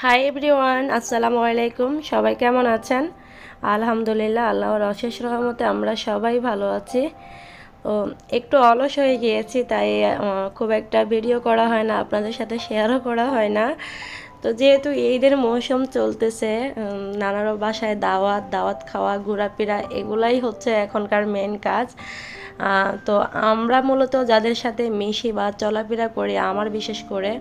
Hi everyone, আসসালামু আলাইকুম। সবাই কেমন আছেন? আলহামদুলিল্লাহ, আল্লাহর অশেষ রহমতে আমরা সবাই ভালো আছি। ও একটু অলস হয়ে গিয়েছি, তাই খুব একটা ভিডিও করা হয় না, আপনাদের সাথে শেয়ারও করা হয় না। তো যেহেতু ঈদের মৌসুম চলতেছে, নানার বাসায় দাওয়াত দাওয়াত খাওয়া ঘোরাফেরা এগুলাই হচ্ছে এখনকার মেন কাজ। তো আমরা মূলত যাদের সাথে মিশি বা চলাফেরা করি, আমার বিশেষ করে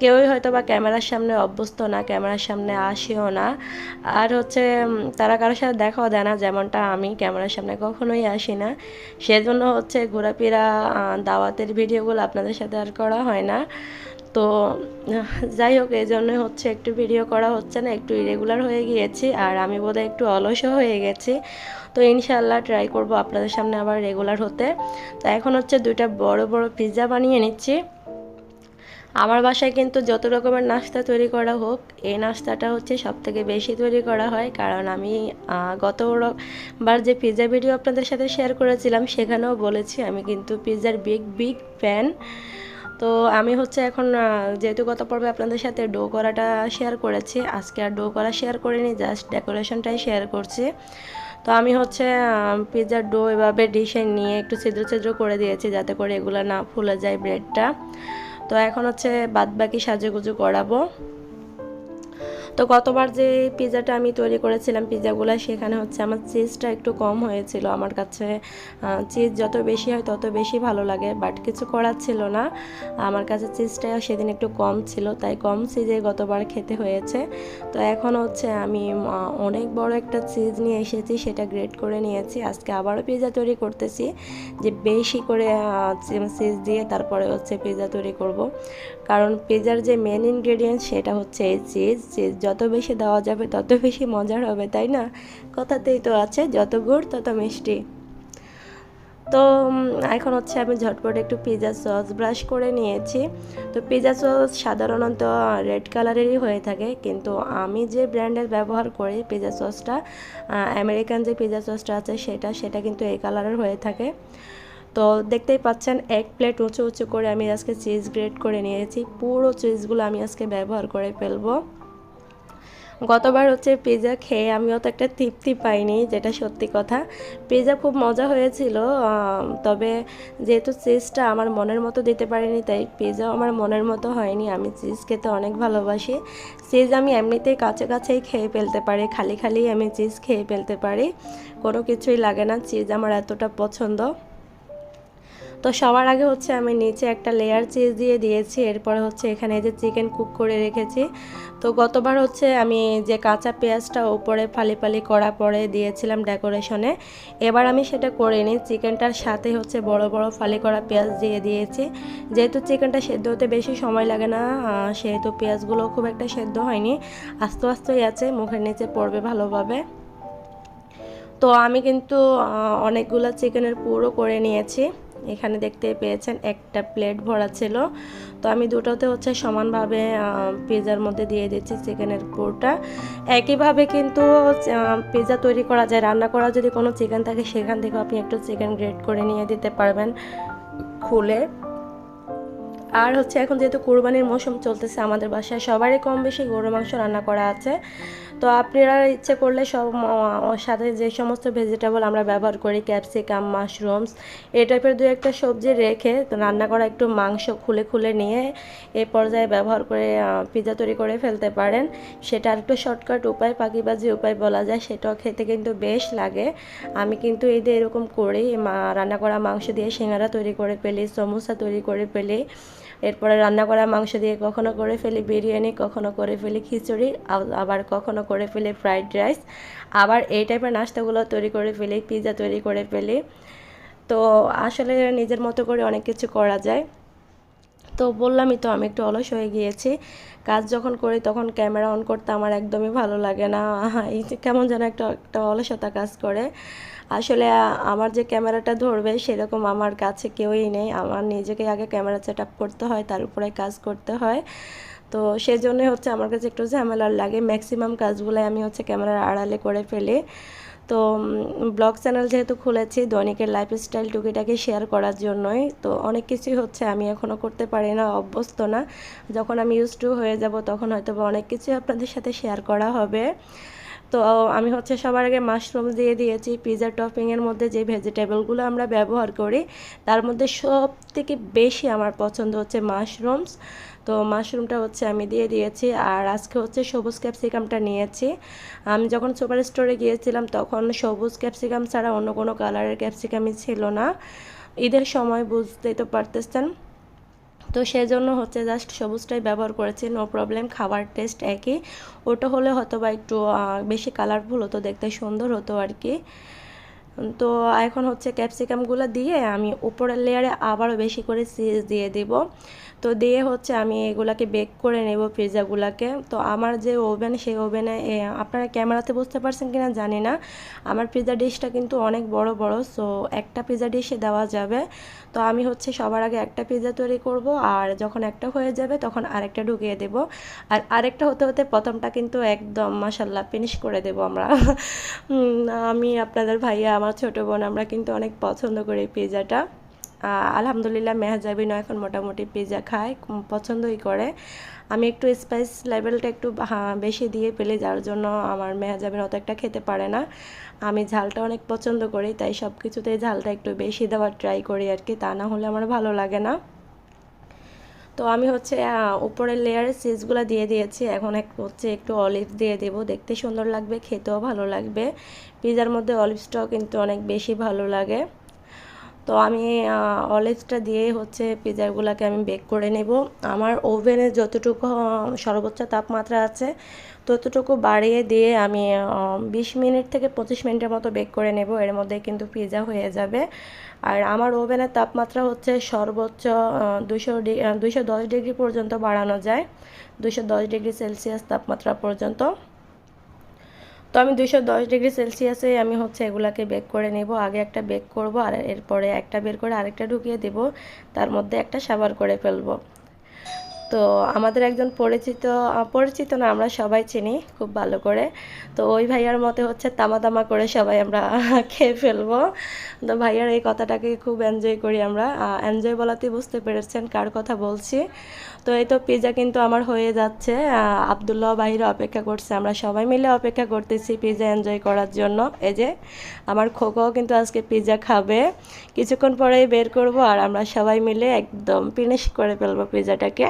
কেউই হয়তো বা ক্যামেরার সামনে অভ্যস্ত না, ক্যামেরার সামনে আসেও না। আর হচ্ছে তারা কারোর সাথে দেখাও দেয় না, যেমনটা আমি ক্যামেরার সামনে কখনোই আসি না। সেজন্য হচ্ছে ঘোরাফেরা দাওয়াতের ভিডিওগুলো আপনাদের সাথে আর করা হয় না। তো যাই হোক, এই জন্যই হচ্ছে একটু ভিডিও করা হচ্ছে না, একটু ইরেগুলার হয়ে গিয়েছি, আর আমি বোধহয় একটু অলসও হয়ে গেছি। তো ইনশাআল্লাহ ট্রাই করব আপনাদের সামনে আবার রেগুলার হতে। তো এখন হচ্ছে দুইটা বড় বড় পিৎজা বানিয়ে নিচ্ছি। আমার বাসায় কিন্তু যত রকমের নাস্তা তৈরি করা হোক, এই নাস্তাটা হচ্ছে সবথেকে বেশি তৈরি করা হয়, কারণ আমি গতবার যে পিৎজা ভিডিও আপনাদের সাথে শেয়ার করেছিলাম সেখানেও বলেছি আমি কিন্তু পিৎজার বিগ বিগ ফ্যান। তো আমি হচ্ছে এখন যেহেতু গত পর্বে আপনাদের সাথে ডো করাটা শেয়ার করেছি, আজকে আর ডো করা শেয়ার করিনি, জাস্ট ডেকোরেশনটাই শেয়ার করছি। তো আমি হচ্ছে পিৎজার ডো এভাবে ডিশে নিয়ে একটু ছিদ্র ছিদ্র করে দিয়েছি, যাতে করে এগুলো না ফুলে যায় ব্রেডটা। তো এখন হচ্ছে বাদবাকি সাজুগুজু করাবো। তো গতবার যে পিৎজাটা আমি তৈরি করেছিলাম পিৎজাগুলো, সেখানে হচ্ছে আমার চিজটা একটু কম হয়েছিল। আমার কাছে চিজ যত বেশি হয় তত বেশি ভালো লাগে, বাট কিছু করার ছিল না, আমার কাছে চিজটা সেদিন একটু কম ছিল, তাই কম চিজে গতবার খেতে হয়েছে। তো এখন হচ্ছে আমি অনেক বড় একটা চিজ নিয়ে এসেছি, সেটা গ্রেট করে নিয়েছি। আজকে আবারও পিৎজা তৈরি করতেছি, যে বেশি করে চিজ দিয়ে তারপরে হচ্ছে পিৎজা তৈরি করব, কারণ পিৎজার যে মেন ইনগ্রেডিয়েন্ট সেটা হচ্ছে এই চিজ। যত বেশি দেওয়া যাবে তত বেশি মজার হবে, তাই না? কথাতেই তো আছে, যত গুড় তত মিষ্টি। তো এখন হচ্ছে আমি ঝটপট একটু পিৎজা সস ব্রাশ করে নিয়েছি। তো পিৎজা সস সাধারণত রেড কালারেরই হয়ে থাকে, কিন্তু আমি যে ব্র্যান্ডের ব্যবহার করি পিৎজা সসটা, আমেরিকান যে পিৎজা সসটা আছে সেটা কিন্তু এই কালারের হয়ে থাকে। তো দেখতেই পাচ্ছেন এক প্লেট উঁচু উঁচু করে আমি আজকে চিজ গ্রেট করে নিয়েছি, পুরো চিজগুলো আমি আজকে ব্যবহার করে ফেলবো। গতবার হচ্ছে পিৎজা খেয়ে আমিও তো একটা তৃপ্তি পাইনি, যেটা সত্যি কথা। পিৎজা খুব মজা হয়েছিল, তবে যেহেতু চিজটা আমার মনের মতো দিতে পারিনি, তাই পিৎজাও আমার মনের মতো হয়নি। আমি চিজ খেতে অনেক ভালোবাসি, চিজ আমি এমনিতেই কাছে কাছেই খেয়ে ফেলতে পারি, খালি খালি আমি চিজ খেয়ে ফেলতে পারি, কোনো কিছুই লাগে না, চিজ আমার এতটা পছন্দ। তো সবার আগে হচ্ছে আমি নিচে একটা লেয়ার চিজ দিয়ে দিয়েছি, এরপরে হচ্ছে এখানে যে চিকেন কুক করে রেখেছি। তো গতবার হচ্ছে আমি যে কাঁচা পেঁয়াজটা উপরে ফালি ফালি করা পরে দিয়েছিলাম ডেকোরেশনে, এবার আমি সেটা করিনি, চিকেনটার সাথে হচ্ছে বড় বড় ফালি করা পেঁয়াজ দিয়ে দিয়েছি। যেহেতু চিকেনটা সেদ্ধ হতে বেশি সময় লাগে না, সেহেতু পেঁয়াজগুলো খুব একটা সেদ্ধ হয়নি, আস্তে আস্তেই আছে, মুখের নিচে পড়বে ভালোভাবে। তো আমি কিন্তু অনেকগুলো চিকেনের পুরো করে নিয়েছি, এখানে দেখতে পেয়েছেন একটা প্লেট ভরা ছিল। তো আমি দুটোতে হচ্ছে সমানভাবে পিৎজার মধ্যে দিয়ে দিচ্ছি চিকেনের পুরোটা। একইভাবে কিন্তু পিৎজা তৈরি করা যায়, রান্না করা যদি কোনো চিকেন থাকে সেখান থেকে আপনি একটু চিকেন গ্রেট করে নিয়ে দিতে পারবেন খুলে। আর হচ্ছে এখন যেহেতু কুরবানির মৌসুম চলতেছে, আমাদের বাসায় সবারই কম বেশি গরু মাংস রান্না করা আছে। তো আপনারা ইচ্ছে করলে সব সাথে যে সমস্ত ভেজিটেবল আমরা ব্যবহার করি, ক্যাপসিকাম, মাশরুমস, এই টাইপের দু একটা সবজি রেখে রান্না করা একটু মাংস খুলে খুলে নিয়ে এই পর্যায়ে ব্যবহার করে পিৎজা তৈরি করে ফেলতে পারেন। সেটা একটু শর্টকাট উপায়, পাকিবাজি উপায় বলা যায়, সেটাও খেতে কিন্তু বেশ লাগে। আমি কিন্তু এই দিয়ে এরকম করেই রান্না করা মাংস দিয়ে সিঙ্গারা তৈরি করে ফেলি, সমোসা তৈরি করে ফেলি, এরপরে রান্না করা মাংস দিয়ে কখনো করে ফেলি বিরিয়ানি, কখনো করে ফেলি খিচুড়ি, আবার কখনো করে ফেলি ফ্রাইড রাইস, আবার এই টাইপের নাস্তাগুলো তৈরি করে ফেলি, পিৎজা তৈরি করে ফেলি। তো আসলে নিজের মতো করে অনেক কিছু করা যায়। তো বললামই তো আমি একটু অলস হয়ে গিয়েছি, কাজ যখন করি তখন ক্যামেরা অন করতে আমার একদমই ভালো লাগে না, এই যে কেমন যেন একটা একটা অলসতা কাজ করে। আসলে আমার যে ক্যামেরাটা ধরবে সেরকম আমার কাছে কেউই নেই, আমার নিজেকে আগে ক্যামেরা সেট আপ করতে হয়, তার উপরে কাজ করতে হয়। তো সেজন্যই হচ্ছে আমার কাছে একটু ঝামেলার লাগে, ম্যাক্সিমাম কাজগুলোই আমি হচ্ছে ক্যামেরার আড়ালে করে ফেলি। তো ব্লগ চ্যানেল যেহেতু খুলেছি দৈনিকের লাইফস্টাইল টুকিটাকি শেয়ার করার জন্যই, তো অনেক কিছুই হচ্ছে আমি এখনও করতে পারি না, অভ্যস্ত না। যখন আমি ইউজ টু হয়ে যাব তখন হয়তো অনেক কিছুই আপনাদের সাথে শেয়ার করা হবে। তো আমি হচ্ছে সবার আগে মাশরুম দিয়ে দিয়েছি। পিৎজা টপিংয়ের মধ্যে যে ভেজিটেবলগুলো আমরা ব্যবহার করি তার মধ্যে সব থেকে বেশি আমার পছন্দ হচ্ছে মাশরুমস। তো মাশরুমটা হচ্ছে আমি দিয়ে দিয়েছি। আর আজকে হচ্ছে সবুজ ক্যাপসিকামটা নিয়েছি। আমি যখন সুপার স্টোরে গিয়েছিলাম তখন সবুজ ক্যাপসিকাম ছাড়া অন্য কোনো কালারের ক্যাপসিকামই ছিল না। ঈদের সময় বুঝতেই তো পারতেছেন, তো সেজন্য হচ্ছে জাস্ট সবুজটাই ব্যবহার করেছি। নো প্রবলেম, খাবার টেস্ট একই। ওটা হলে হয়তো বা একটু বেশি কালারফুল হতো, দেখতে সুন্দর হতো আর কি। তো এখন হচ্ছে ক্যাপসিকামগুলো দিয়ে আমি উপরের লেয়ারে আবারও বেশি করে চিজ দিয়ে দিব। তো দিয়ে হচ্ছে আমি এগুলাকে বেক করে নেব পিৎজাগুলোকে। তো আমার যে ওভেন, সেই ওভেনে আপনারা ক্যামেরাতে বুঝতে পারছেন কিনা জানি না, আমার পিৎজা ডিশটা কিন্তু অনেক বড় বড়, সো একটা পিৎজা ডিশে দেওয়া যাবে। তো আমি হচ্ছে সবার আগে একটা পিৎজা তৈরি করব, আর যখন একটা হয়ে যাবে তখন আরেকটা ঢুকিয়ে দেব। আর আরেকটা হতে হতে প্রথমটা কিন্তু একদম মাশাল্লাহ ফিনিশ করে দেব আমরা। আমি, আপনাদের ভাইয়া, আমার ছোটো বোন, আমরা কিন্তু অনেক পছন্দ করি পিৎজাটা। আলহামদুলিল্লাহ মেহজাবিনও এখন মোটামুটি পিৎজা খায়, পছন্দই করে। আমি একটু স্পাইস লেভেলটা একটু বেশি দিয়ে ফেলি, যার জন্য আমার মেহজাবিন অত একটা খেতে পারে না। আমি ঝালটা অনেক পছন্দ করি, তাই সব কিছুতেই ঝালটা একটু বেশি দেওয়ার ট্রাই করি আর কি, তা না হলে আমার ভালো লাগে না। তো আমি হচ্ছে উপরের লেয়ারে চিজগুলো দিয়ে দিয়েছি। এখন হচ্ছে একটু অলিভ দিয়ে দেব, দেখতে সুন্দর লাগবে, খেতেও ভালো লাগবে। পিৎজার মধ্যে অলিভসটাও কিন্তু অনেক বেশি ভালো লাগে। তো আমি অলিভসটা দিয়ে হচ্ছে পিৎজাগুলোকে আমি বেক করে নেব। আমার ওভেনে যতটুকু সর্বোচ্চ তাপমাত্রা আছে ততটুকু বাড়িয়ে দিয়ে আমি 20 মিনিট থেকে 25 মিনিটের মতো বেক করে নেব। এর মধ্যে কিন্তু পিৎজা হয়ে যাবে। আর আমার ওভেনের তাপমাত্রা হচ্ছে সর্বোচ্চ 210 ডিগ্রি পর্যন্ত বাড়ানো যায়, 210 ডিগ্রি সেলসিয়াস তাপমাত্রা পর্যন্ত। তো আমি 210 ডিগ্রি সেলসিয়াসে আমি হচ্ছে এগুলাকে বেক করে নেব। আগে একটা বেক করব, আর এরপরে একটা বের করে আরেকটা ঢুকিয়ে দেব, তার মধ্যে একটা সাবার করে ফেলবো। তো আমাদের একজন পরিচিত না, আমরা সবাই চিনি খুব ভালো করে। তো ওই ভাইয়ার মতে হচ্ছে তামা তামা করে সবাই আমরা খেয়ে ফেলবো। তো ভাইয়ার এই কথাটাকে খুব এনজয় করি আমরা। এনজয় বলাতেই বুঝতে পেরেছেন কার কথা বলছি। তো এই তো পিৎজা কিন্তু আমার হয়ে যাচ্ছে। আব্দুল্লাহ বাইরে অপেক্ষা করছে, আমরা সবাই মিলে অপেক্ষা করতেছি পিৎজা এনজয় করার জন্য। এই যে আমার খোকাও কিন্তু আজকে পিৎজা খাবে, কিছুক্ষণ পরেই বের করব, আর আমরা সবাই মিলে একদম ফিনিশ করে ফেলবো পিৎজাটাকে।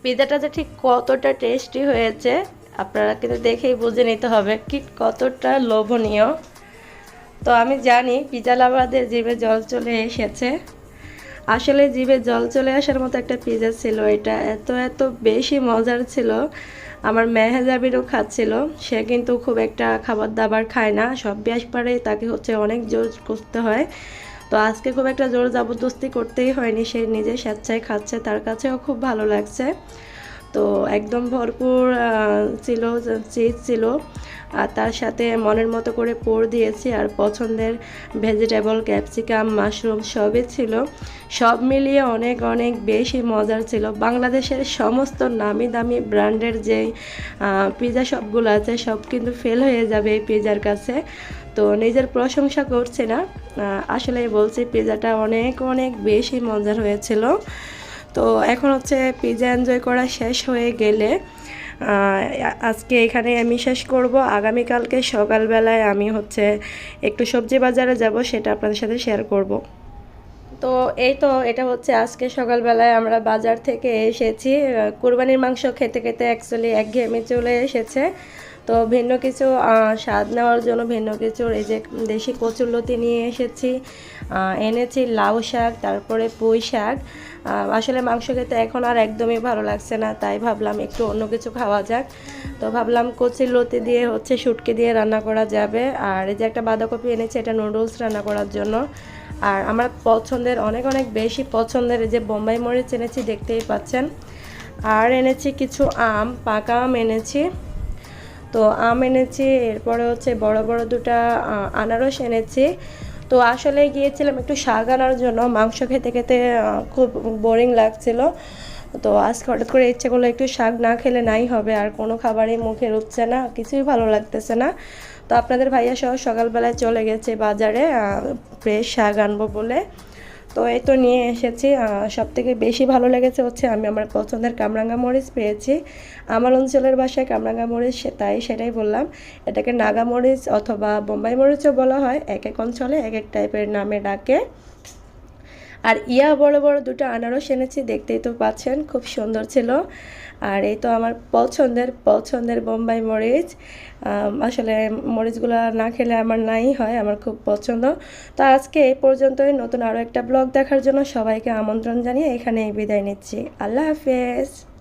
পিৎজাটা যে ঠিক কতটা টেস্টি হয়েছে আপনারা কিন্তু দেখেই বুঝে নিতে হবে কি কতটা লোভনীয়। তো আমি জানি পিৎজা লাভারদের জিভে জল চলে এসেছে। আসলে জিভে জল চলে আসার মতো একটা পিৎজা ছিল এটা, এত এত বেশি মজার ছিল। আমার মেহেজাবিরও খাচ্ছিল, সে কিন্তু খুব একটা খাবার দাবার খায় না, সব ব্যাপারে তাকে হচ্ছে অনেক জোর করতে হয়। তো আজকে খুব একটা জোর জবরদস্তি করতেই হয়নি, সে নিজে স্বেচ্ছায় খাচ্ছে, তার কাছেও খুব ভালো লাগছে। তো একদম ভরপুর ছিল, চিজ ছিল, আর তার সাথে মনের মতো করে পোর দিয়েছি, আর পছন্দের ভেজিটেবল, ক্যাপসিকাম, মাশরুম সবই ছিল। সব মিলিয়ে অনেক অনেক বেশি মজার ছিল। বাংলাদেশের সমস্ত নামি দামি ব্র্যান্ডের যেই পিৎজা শপগুলো আছে সব কিন্তু ফেল হয়ে যাবে এই পিৎজার কাছে। তো নিজের প্রশংসা করছি না, আসলে বলছি পিৎজাটা অনেক অনেক বেশি মজার হয়েছিল। তো এখন হচ্ছে পিৎজা এনজয় করা শেষ হয়ে গেলে আজকে এখানে আমি শেষ করব। আগামীকালকে সকালবেলায় আমি হচ্ছে একটু সবজি বাজারে যাব, সেটা আপনাদের সাথে শেয়ার করব। তো এই তো এটা হচ্ছে আজকে সকালবেলায় আমরা বাজার থেকে এসেছি। কুরবানির মাংস খেতে খেতে অ্যাকচুয়ালি একঘেয়েমি চলে এসেছে। তো ভিন্ন কিছু স্বাদ নেওয়ার জন্য ভিন্ন কিছু এই যে দেশি কচুরলতি নিয়ে এসেছি, এনেছি লাউ শাক, তারপরে পুঁই শাক। আসলে মাংস খেতে এখন আর একদমই ভালো লাগছে না, তাই ভাবলাম একটু অন্য কিছু খাওয়া যাক। তো ভাবলাম কচুরলতি দিয়ে হচ্ছে শুটকি দিয়ে রান্না করা যাবে। আর এই যে একটা বাঁধাকপি এনেছি, এটা নুডলস রান্না করার জন্য। আর আমার পছন্দের অনেক অনেক বেশি পছন্দের এই যে বোম্বাই মরিচ এনেছি, দেখতেই পাচ্ছেন। আর এনেছি কিছু আম, পাকা আম এনেছি। তো আম এনেছি, এরপরে হচ্ছে বড় বড় দুটো আনারস এনেছি। তো আসলে গিয়েছিলাম একটু শাক আনার জন্য, মাংস খেতে খেতে খুব বোরিং লাগছিল। তো আজকে হঠাৎ করে ইচ্ছে করলো একটু শাক না খেলে নাই হবে, আর কোনো খাবারই মুখে রুচছে না, কিছুই ভালো লাগতেছে না। তো আপনাদের ভাইয়া সহ সকালবেলায় চলে গেছে বাজারে ফ্রেশ শাক আনবো বলে। তো এই তো নিয়ে এসেছি। সবথেকে বেশি ভালো লেগেছে হচ্ছে আমি আমার পছন্দের কামরাঙ্গা মরিচ পেয়েছি। আমার অঞ্চলের ভাষায় কামরাঙ্গা মরিচ, তাই সেটাই বললাম। এটাকে নাগা মরিচ অথবা বোম্বাই মরিচও বলা হয়, এক এক অঞ্চলে এক এক টাইপের নামে ডাকে। আর বড় বড় দুটো আনারস এনেছি, দেখতেই তো পাচ্ছেন, খুব সুন্দর ছিল। আর এই তো আমার পছন্দের বোম্বাই মরিচ। আসলে মরিচগুলো না খেলে আমার নাই হয়, আমার খুব পছন্দ। তো আজকে এই পর্যন্তই। নতুন আরও একটা ব্লগ দেখার জন্য সবাইকে আমন্ত্রণ জানিয়ে এখানেই বিদায় নিচ্ছি। আল্লাহ হাফেজ।